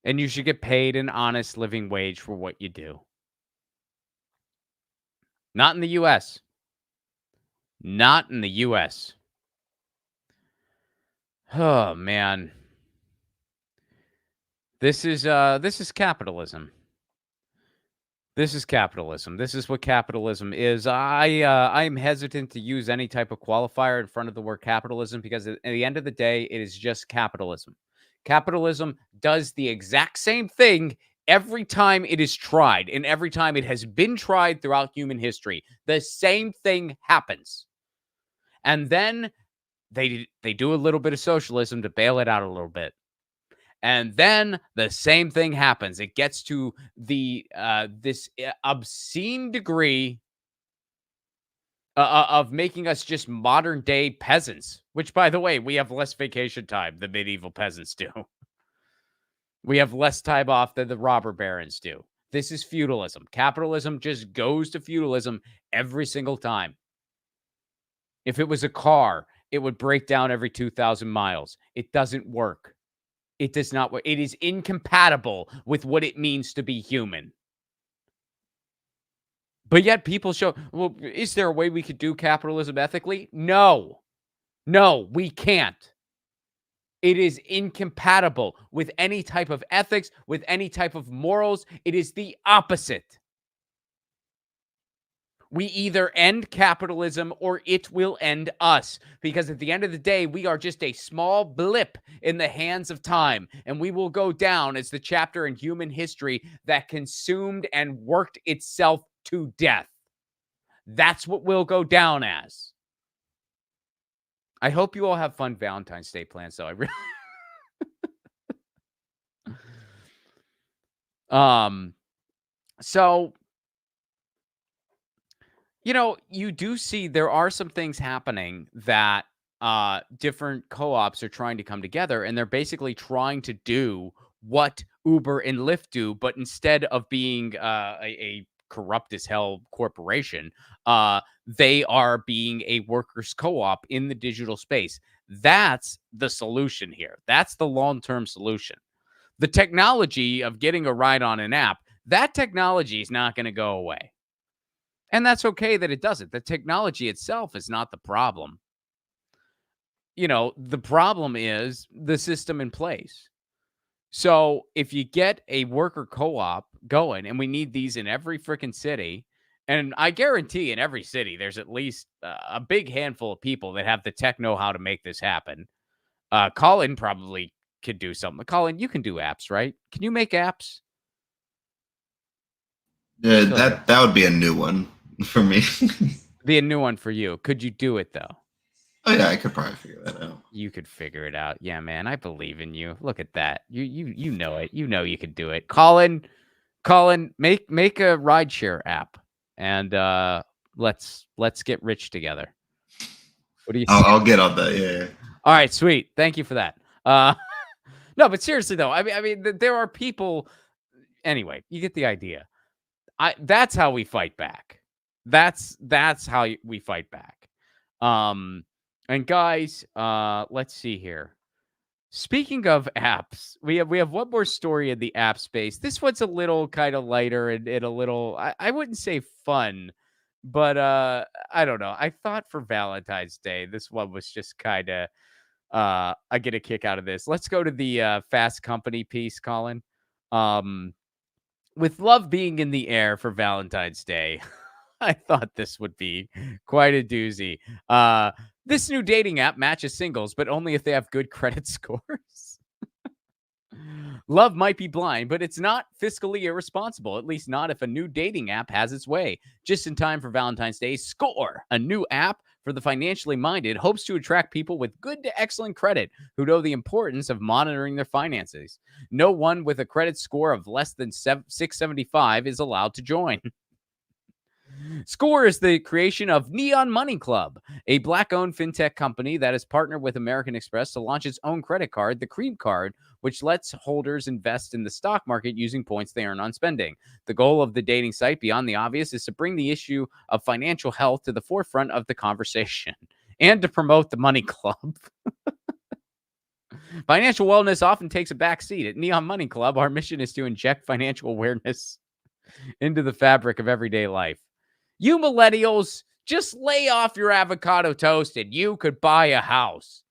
And you should get paid an honest living wage for what you do. Not in the U.S. Not in the U.S. Oh, man. This is capitalism. This is capitalism. This is what capitalism is. I'm hesitant to use any type of qualifier in front of the word capitalism because at the end of the day, it is just capitalism. Capitalism does the exact same thing every time it is tried, and every time it has been tried throughout human history. The same thing happens. And then they do a little bit of socialism to bail it out a little bit. And then the same thing happens. It gets to the this obscene degree of making us just modern day peasants, which, by the way, we have less vacation time than medieval peasants do. We have less time off than the robber barons do. This is feudalism. Capitalism just goes to feudalism every single time. If it was a car, it would break down every 2,000 miles. It doesn't work. It does not work. It is incompatible with what it means to be human. But yet people show, well, is there a way we could do capitalism ethically? No. No, we can't. It is incompatible with any type of ethics, with any type of morals. It is the opposite. We either end capitalism or it will end us. Because at the end of the day, we are just a small blip in the hands of time. And we will go down as the chapter in human history that consumed and worked itself to death. That's what we'll go down as. I hope you all have fun Valentine's Day plans, though. I really... So... You do see there are some things happening that different co-ops are trying to come together, and they're basically trying to do what Uber and Lyft do, but instead of being a corrupt as hell corporation, they are being a workers' co-op in the digital space. That's the solution here. That's the long-term solution. The technology of getting a ride on an app, that technology is not going to go away. And that's okay that it doesn't. The technology itself is not the problem. The problem is the system in place. So if you get a worker co-op going, and we need these in every freaking city, and I guarantee in every city, there's at least a big handful of people that have the tech know-how to make this happen. Colin probably could do something. Colin, you can do apps, right? Can you make apps? Yeah, that would be a new one for me. Be a new one for you. Could you do it though? Oh yeah, I could probably figure that out. You could figure it out. Yeah, man, I believe in you. Look at that. You know it. You know you could do it. Colin, make a rideshare app, and let's get rich together. What do you think? I'll get on that. Yeah. All right, sweet. Thank you for that. No, but seriously though, I mean, there are people. Anyway, you get the idea. That's how we fight back. That's how we fight back. And guys, let's see here. Speaking of apps, we have one more story in the app space. This one's a little kind of lighter and a little, I wouldn't say fun, but I don't know. I thought for Valentine's Day, this one was just kind of, I get a kick out of this. Let's go to the Fast Company piece, Colin. With love being in the air for Valentine's Day, I thought this would be quite a doozy. This new dating app matches singles, but only if they have good credit scores. Love might be blind, but it's not fiscally irresponsible, at least not if a new dating app has its way. Just in time for Valentine's Day, Score, a new app for the financially minded, hopes to attract people with good to excellent credit who know the importance of monitoring their finances. No one with a credit score of less than 675 is allowed to join. Score is the creation of Neon Money Club, a Black-owned fintech company that has partnered with American Express to launch its own credit card, the Cream Card, which lets holders invest in the stock market using points they earn on spending. The goal of the dating site, beyond the obvious, is to bring the issue of financial health to the forefront of the conversation and to promote the Money Club. Financial wellness often takes a back seat. At Neon Money Club, our mission is to inject financial awareness into the fabric of everyday life. You millennials, just lay off your avocado toast and you could buy a house.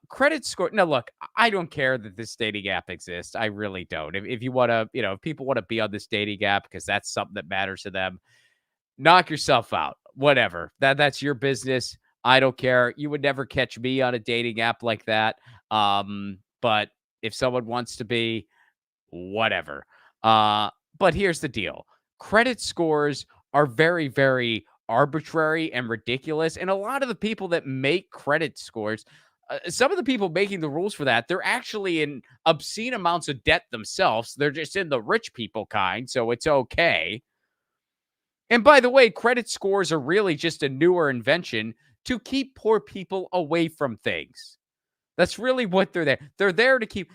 Credit score. Now, look, I don't care that this dating app exists. I really don't. If you want to, if people want to be on this dating app because that's something that matters to them, knock yourself out. Whatever. That's your business. I don't care. You would never catch me on a dating app like that. But if someone wants to be, whatever. But here's the deal. Credit scores are very, very arbitrary and ridiculous. And a lot of the people that make credit scores, some of the people making the rules for that, they're actually in obscene amounts of debt themselves. They're just in the rich people kind, so it's okay. And by the way, credit scores are really just a newer invention to keep poor people away from things. That's really what they're there. They're there to keep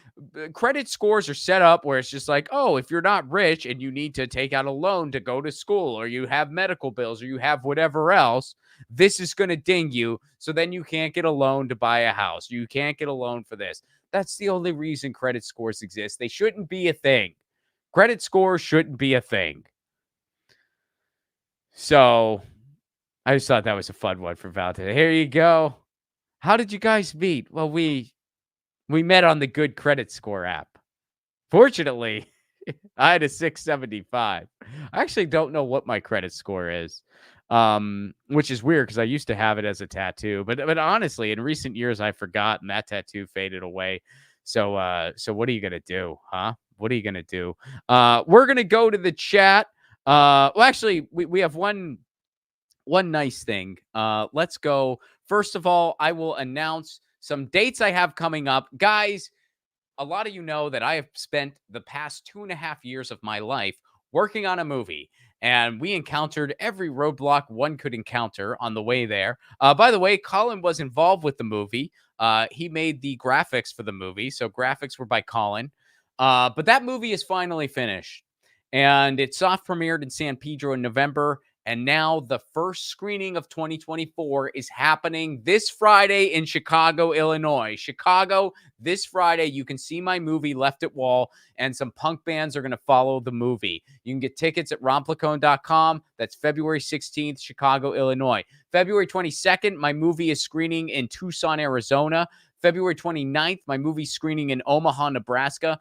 credit scores are set up where it's just like, oh, if you're not rich and you need to take out a loan to go to school or you have medical bills or you have whatever else, this is going to ding you. So then you can't get a loan to buy a house. You can't get a loan for this. That's the only reason credit scores exist. They shouldn't be a thing. Credit scores shouldn't be a thing. So I just thought that was a fun one for Valentine. Here you go. How did you guys meet? Well, we met on the Good Credit Score app. Fortunately, I had a 675. I actually don't know what my credit score is, which is weird because I used to have it as a tattoo. But honestly, in recent years, I've forgotten that tattoo faded away. So what are you gonna do, huh? What are you gonna do? We're gonna go to the chat. Well, actually, we have one nice thing. Let's go. First of all, I will announce some dates I have coming up. Guys, a lot of you know that I have spent the past 2.5 years of my life working on a movie. and we encountered every roadblock one could encounter on the way there. By the way, Colin was involved with the movie. He made the graphics for the movie, so graphics were by Colin. But that movie is finally finished, and it soft premiered in San Pedro in November. And now the first screening of 2024 is happening this Friday in Chicago, Illinois. Chicago, this Friday, you can see my movie Left at Wall, and some punk bands are going to follow the movie. You can get tickets at romplacone.com. That's February 16th, Chicago, Illinois. February 22nd, my movie is screening in Tucson, Arizona. February 29th, my movie screening in Omaha, Nebraska.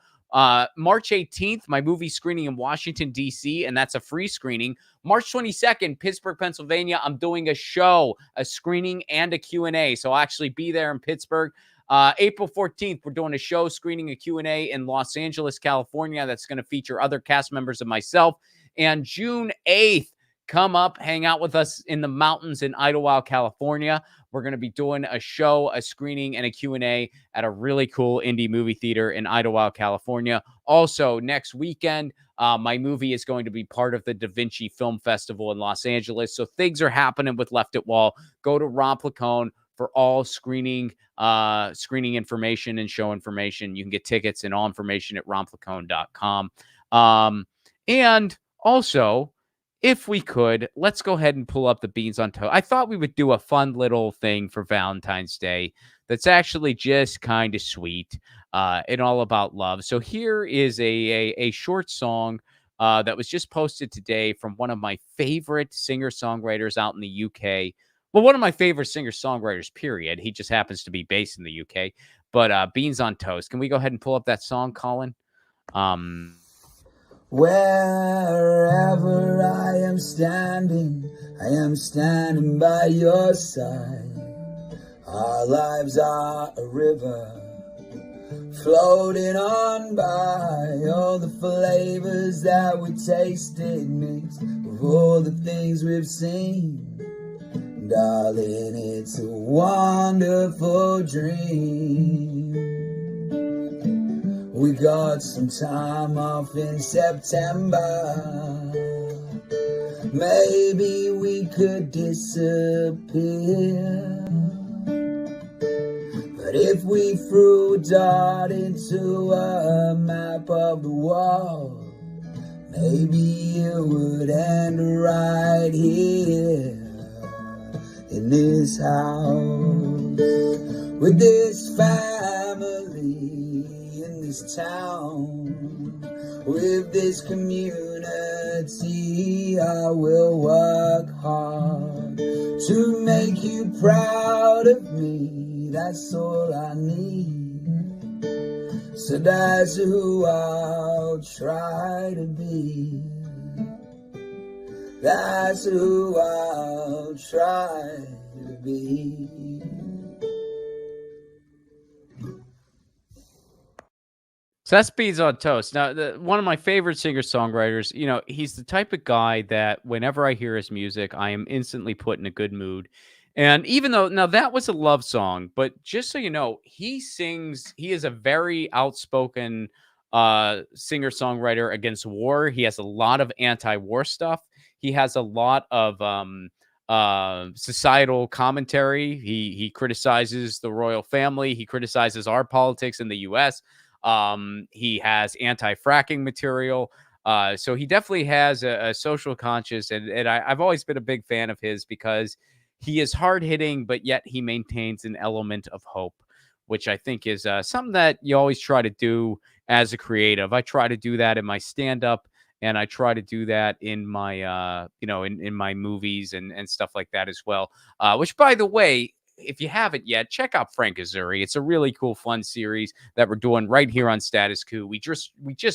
March 18th, my movie screening in Washington, D.C., and that's a free screening. March 22nd, Pittsburgh, Pennsylvania, I'm doing a show, a screening, and a Q&A, so I'll actually be there in Pittsburgh. April 14th, we're doing a show, screening, a Q&A in Los Angeles, California. That's going to feature other cast members and myself. And June 8th, come up, hang out with us in the mountains in Idlewild, California. We're going to be doing a show, a screening, and a Q&A at a really cool indie movie theater in Idlewild, California. Also, next weekend, my movie is going to be part of the Da Vinci Film Festival in Los Angeles. So things are happening with Left at Wall. Go to Ron Placone for all screening information and show information. You can get tickets and all information at ronplacone.com. And also, if we could, let's go ahead and pull up the Beans on Toast. I thought we would do a fun little thing for Valentine's Day that's actually just kind of sweet and all about love. So here is a short song that was just posted today from one of my favorite singer-songwriters out in the UK. Well, one of my favorite singer-songwriters, period. He just happens to be based in the UK. But Beans on Toast. Can we go ahead and pull up that song, Colin? Wherever I am standing by your side. Our lives are a river, floating on by. All the flavors that we tasted mixed with all the things we've seen. Darling, it's a wonderful dream. We got some time off in September. Maybe we could disappear. But if we threw a dart into a map of the wall, maybe it would end right here in this house with this family in this town, with this community. I will work hard to make you proud of me. That's all I need. So that's who I'll try to be. That's who I'll try to be. So that's Beans on Toast. Now, one of my favorite singer-songwriters, you know, he's the type of guy that whenever I hear his music, I am instantly put in a good mood. And even though, now that was a love song, but just so you know, he is a very outspoken singer-songwriter against war. He has a lot of anti-war stuff. He has a lot of societal commentary. He criticizes the royal family. He criticizes our politics in the U.S. He has anti-fracking material. So he definitely has a social conscience. And I've always been a big fan of his because he is hard-hitting, but yet he maintains an element of hope, which I think is something that you always try to do as a creative. I try to do that in my stand-up. And I try to do that in my, in my movies and stuff like that as well. Which, by the way, if you haven't yet, check out Frank Azzurri. It's a really cool, fun series that we're doing right here on Status Coup. We just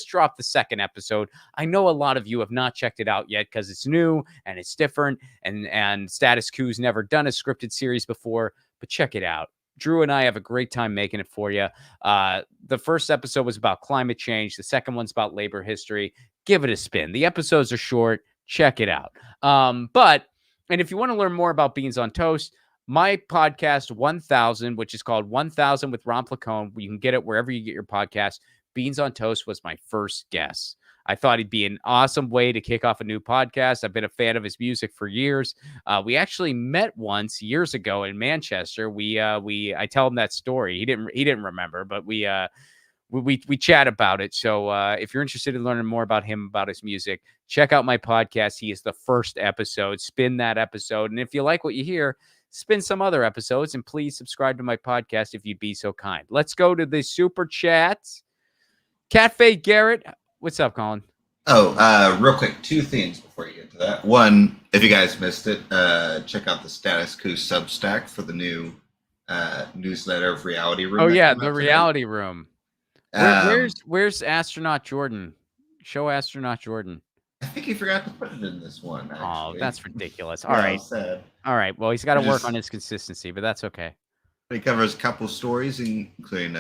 dropped the second episode. I know a lot of you have not checked it out yet because it's new and it's different. And Status Coup's never done a scripted series before, but check it out. Drew and I have a great time making it for you. The first episode was about climate change. The second one's about labor history. Give it a spin. The episodes are short. Check it out. And if you want to learn more about Beans on Toast, my podcast 1000, which is called 1000 with Ron Placone, you can get it wherever you get your podcast. Beans on Toast was my first guest. I thought he'd be an awesome way to kick off a new podcast. I've been a fan of his music for years. We actually met once years ago in Manchester. I tell him that story. He didn't remember, but we chat about it. So if you're interested in learning more about him, about his music, check out my podcast. He is the first episode. Spin that episode. And if you like what you hear, spin some other episodes, and please subscribe to my podcast if you'd be so kind. Let's go to the super chats. Cafe Garrett, what's up, Colin? Oh, real quick, 2 things before you get to that. One, if you guys missed it, check out the Status Coup Substack for the new newsletter of Reality Room. Oh yeah, the Reality Room. Where's Astronaut Jordan? Show Astronaut Jordan. I think he forgot to put it in this one. Actually. Oh, that's ridiculous. All right. Sad. All right. Well, he's got to work on his consistency, but that's okay. He covers a couple stories, including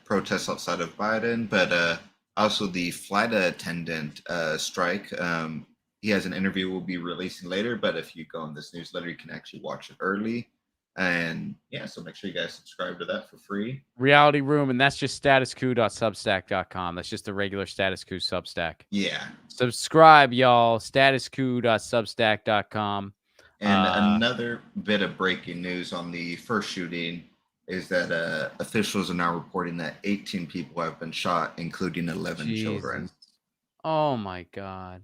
protests outside of Biden, but also the flight attendant strike. He has an interview we'll be releasing later, but if you go on this newsletter, you can actually watch it early. And yeah, so make sure you guys subscribe to that for free. Reality Room, and that's just statuscoup.substack.com. That's just the regular Status Coup Substack. Yeah. Subscribe, y'all. statuscoup.substack.com. And another bit of breaking news on the first shooting is that officials are now reporting that 18 people have been shot, including 11 children. Oh my God.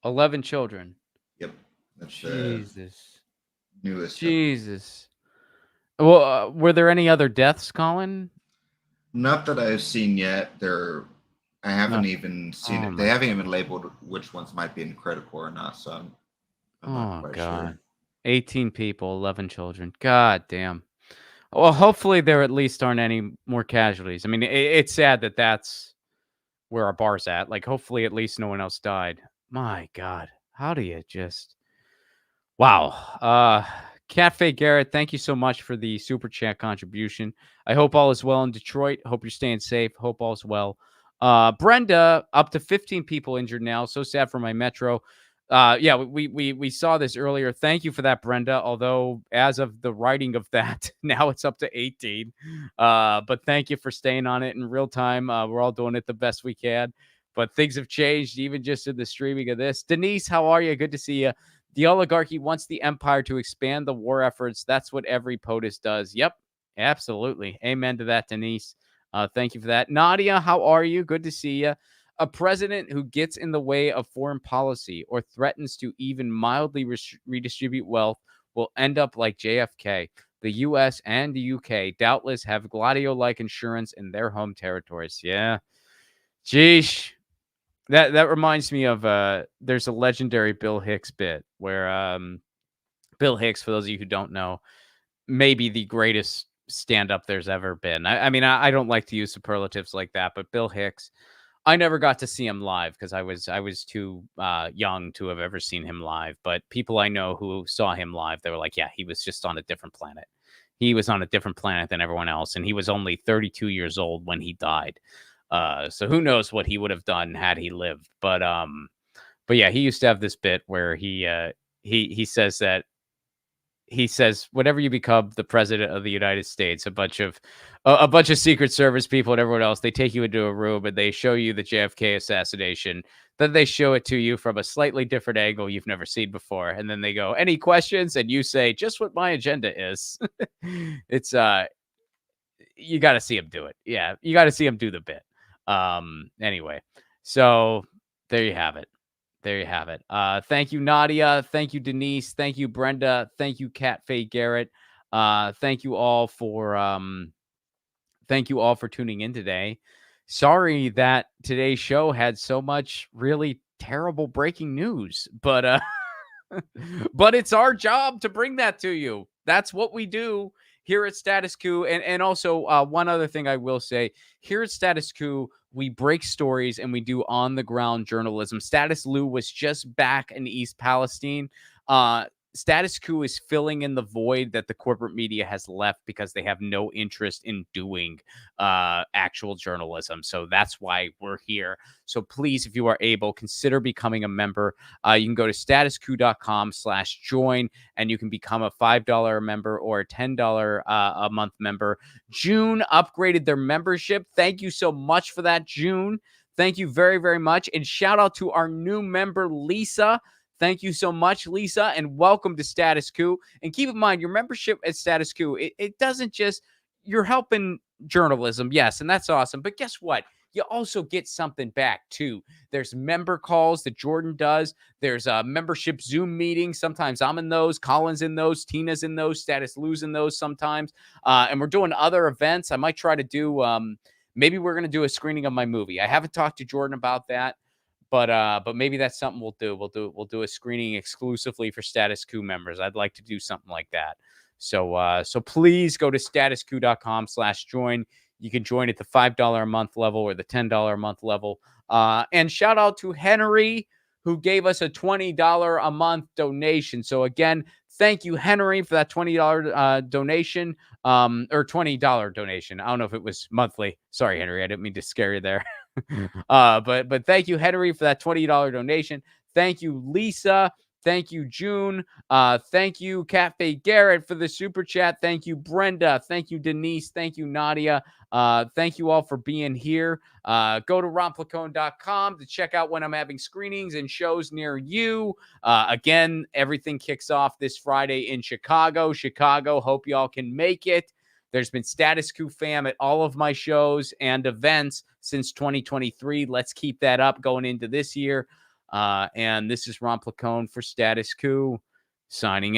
11 children. Yep. That's Jesus. Newest. Jesus. Well, were there any other deaths, Colin? Not that I've seen yet. I haven't even seen it. They haven't even labeled which ones might be in critical or not. So I'm not quite sure. 18 people, 11 children. God damn. Well, hopefully there at least aren't any more casualties. I mean, it's sad that that's where our bar's at. Like, hopefully at least no one else died. My God. How do you just... Wow. Cafe Garrett, thank you so much for the super chat contribution. I hope all is well in Detroit. Hope you're staying safe. Hope all is well. Brenda, up to 15 people injured now. So sad for my metro. Yeah, we saw this earlier. Thank you for that, Brenda. Although as of the writing of that, now it's up to 18. But thank you for staying on it in real time. We're all doing it the best we can. But things have changed even just in the streaming of this. Denise, how are you? Good to see you. The oligarchy wants the empire to expand the war efforts. That's what every POTUS does. Yep, absolutely. Amen to that, Denise. Thank you for that. Nadia, how are you? Good to see you. A president who gets in the way of foreign policy or threatens to even mildly redistribute wealth will end up like JFK. The U.S. and the U.K. doubtless have Gladio-like insurance in their home territories. Yeah. Jeesh. That reminds me of there's a legendary Bill Hicks bit where Bill Hicks, for those of you who don't know, may be the greatest stand-up there's ever been. I mean, I don't like to use superlatives like that, but Bill Hicks, I never got to see him live because I was too young to have ever seen him live. But people I know who saw him live, they were like, yeah, he was just on a different planet. He was on a different planet than everyone else, and he was only 32 years old when he died. So who knows what he would have done had he lived. But yeah, he used to have this bit where he says whenever you become the president of the United States, a bunch of Secret Service people and everyone else, they take you into a room and they show you the JFK assassination. Then they show it to you from a slightly different angle you've never seen before. And then they go, any questions? And you say, just what my agenda is. It's you got to see him do it. Yeah, you got to see him do the bit. Anyway, so there you have it. There you have it. Thank you, Nadia. Thank you, Denise. Thank you, Brenda. Thank you, Cat Faye Garrett. Thank you all for tuning in today. Sorry that today's show had so much really terrible breaking news, but but it's our job to bring that to you. That's what we do here at Status Coup. And also one other thing I will say, here at Status Coup, we break stories and we do on-the-ground journalism. Status Lou was just back in East Palestine. Status Coup is filling in the void that the corporate media has left because they have no interest in doing actual journalism. So that's why we're here. So please, if you are able, consider becoming a member. You can go to statuscoup.com/join and you can become a $5 member or a $10 a month member. June upgraded their membership. Thank you so much for that, June. Thank you very, very much. And shout out to our new member, Lisa. Thank you so much, Lisa, and welcome to Status Coup. And keep in mind, your membership at Status Coup, it doesn't just, you're helping journalism, yes, and that's awesome. But guess what? You also get something back too. There's member calls that Jordan does. There's a membership Zoom meetings. Sometimes I'm in those. Colin's in those. Tina's in those. Status Lou's in those sometimes. And we're doing other events. I might try to do, maybe we're going to do a screening of my movie. I haven't talked to Jordan about that. But maybe that's something we'll do. We'll do a screening exclusively for Status Coup members. I'd like to do something like that. So please go to statuscoup.com/join. You can join at the $5 a month level or the $10 a month level. And shout out to Henry, who gave us a $20 a month donation. So again, thank you, Henry, for that $20 donation, or $20 donation. I don't know if it was monthly. Sorry, Henry, I didn't mean to scare you there. But thank you, Henry, for that $20 donation. Thank you, Lisa. Thank you, June. Thank you, Cafe Garrett, for the super chat. Thank you, Brenda. Thank you, Denise. Thank you, Nadia. Thank you all for being here. Go to ronplacone.com to check out when I'm having screenings and shows near you. Again, everything kicks off this Friday in Chicago. Hope y'all can make it. There's been Status Coup fam at all of my shows and events since 2023. Let's keep that up going into this year. And this is Ron Placone for Status Coup, signing